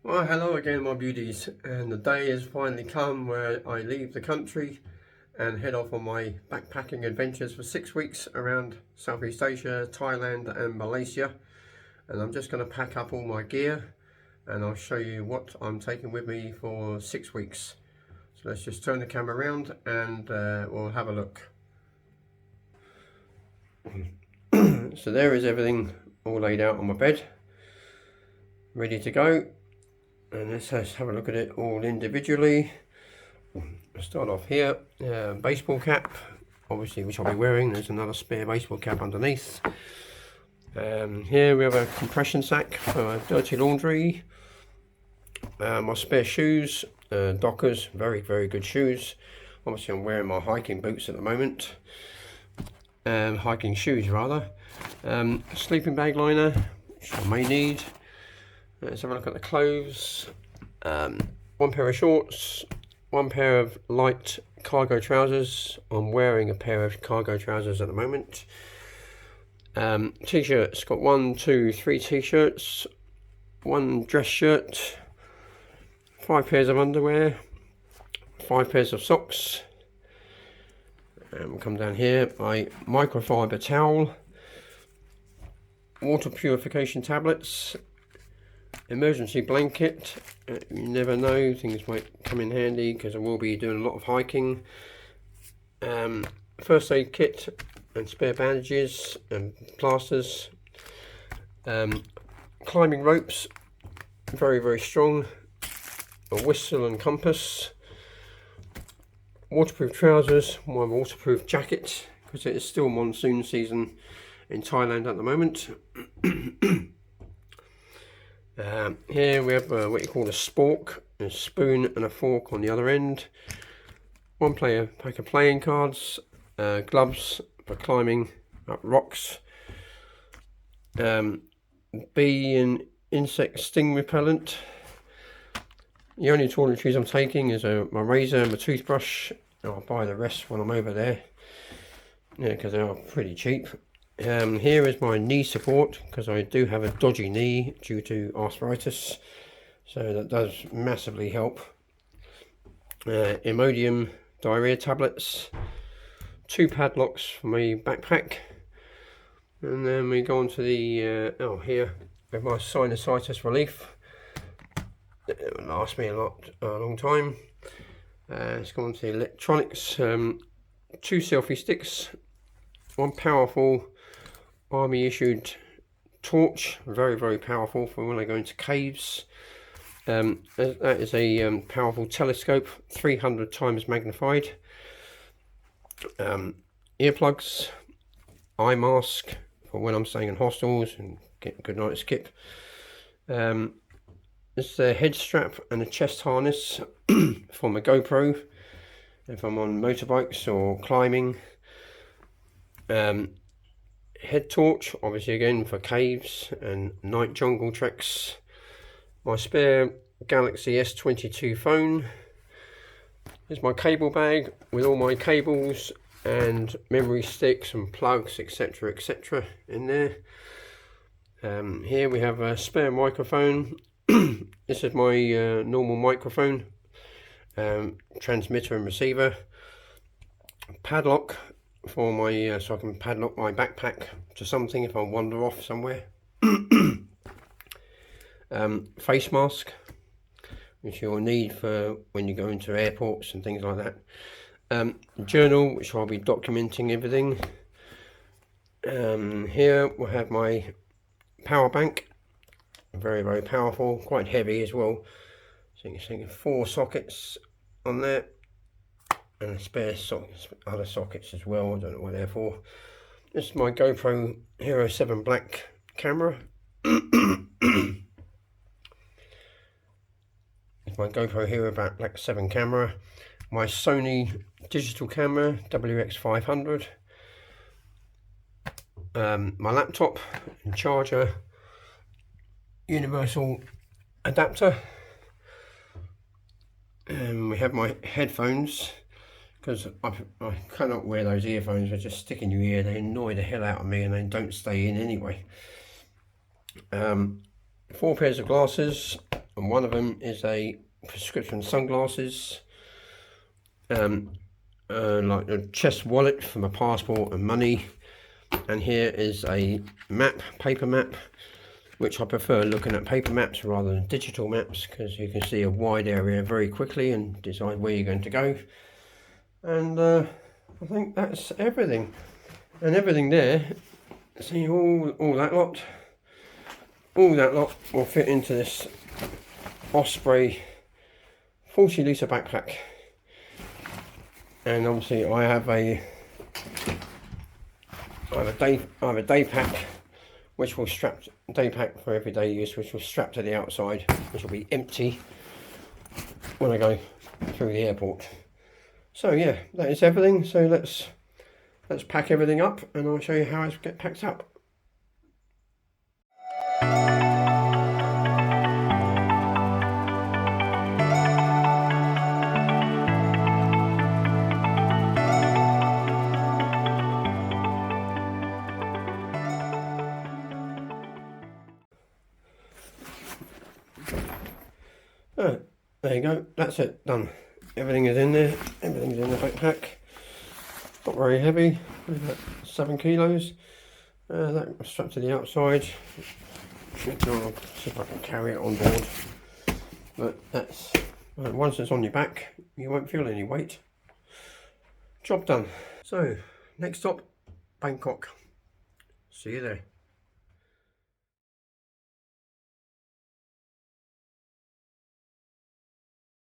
Well, hello again, my beauties, and the day has finally come where I leave the country and head off on my backpacking adventures for 6 weeks around Southeast Asia, Thailand and Malaysia. And I'm just going to pack up all my gear and I'll show you what I'm taking with me for 6 weeks. So let's just turn the camera around and we'll have a look. So there is everything all laid out on my bed, ready to go. And let's have a look at it all individually. I'll start off here, baseball cap, obviously, which I'll be wearing. There's another spare baseball cap underneath. Here we have a compression sack for dirty laundry. My spare shoes, Dockers, very good shoes. Obviously I'm wearing my hiking boots at the moment. Hiking shoes rather. Sleeping bag liner, which I may need. Let's have a look at the clothes. One pair of shorts, one pair of light cargo trousers. I'm wearing a pair of cargo trousers at the moment. T-shirts, got 3 t-shirts, 1 dress shirt, 5 pairs of underwear, 5 pairs of socks. And we'll come down here, my microfiber towel, water purification tablets, emergency blanket. You never know, things might come in handy because I will be doing a lot of hiking. First aid kit and spare bandages and plasters. Climbing ropes, very strong. A whistle and compass. Waterproof trousers, my waterproof jacket because it is still monsoon season in Thailand at the moment. Here we have what you call a spork, a spoon and a fork on the other end. One pack of playing cards, gloves for climbing up rocks, bee and insect sting repellent. The only toiletries I'm taking is my razor and my toothbrush. I'll buy the rest when I'm over there, because they are pretty cheap. Here is my knee support because I do have a dodgy knee due to arthritis, so that does massively help. Imodium diarrhea tablets, 2 padlocks for my backpack, and then we go on to the here with my sinusitis relief. It will last me a long time. Let's go on to the electronics. 2 selfie sticks, 1 powerful army issued torch, very powerful for when I go into caves. That is a powerful telescope, 300 times magnified. Earplugs, eye mask for when I'm staying in hostels and get a good night's skip. This is a head strap and a chest harness for my GoPro if I'm on motorbikes or climbing. Head torch, obviously again for caves and night jungle treks. My spare Galaxy S22 phone. Here's my cable bag with all my cables and memory sticks and plugs, etc in there. Here we have a spare microphone. This is my normal microphone, transmitter and receiver. Padlock for my so I can padlock my backpack to something if I wander off somewhere. Face mask, which you'll need for when you go into airports and things like that. Journal, which I'll be documenting everything. Here we'll have my power bank, very powerful, quite heavy as well. So you can see 4 sockets on there, and spare other sockets as well. I don't know what they're for. This is my GoPro Hero 7 Black camera. It's my GoPro Hero Black 7 camera. My Sony digital camera WX500. My laptop and charger, universal adapter. And we have my headphones, because I cannot wear those earphones. They just stick in your ear. They annoy the hell out of me and they don't stay in anyway. 4 pairs of glasses, and one of them is a prescription sunglasses, like a chest wallet for my passport and money, and here is a map, paper map, which I prefer looking at paper maps rather than digital maps, because you can see a wide area very quickly and decide where you're going to go. And I think that's everything, and everything there, see all that lot will fit into this Osprey 40 litre backpack. And obviously I have a day pack, which will day pack for everyday use, which will strap to the outside, which will be empty when I go through the airport. So yeah, that is everything. So let's pack everything up, and I'll show you how it gets packed up. There you go, that's it, done. Everything is in there, everything's in the backpack. Not very heavy, about 7 kilos. That was strapped to the outside. I'll see if I can carry it on board. But that's, once it's on your back, you won't feel any weight. Job done. So, next stop, Bangkok. See you there.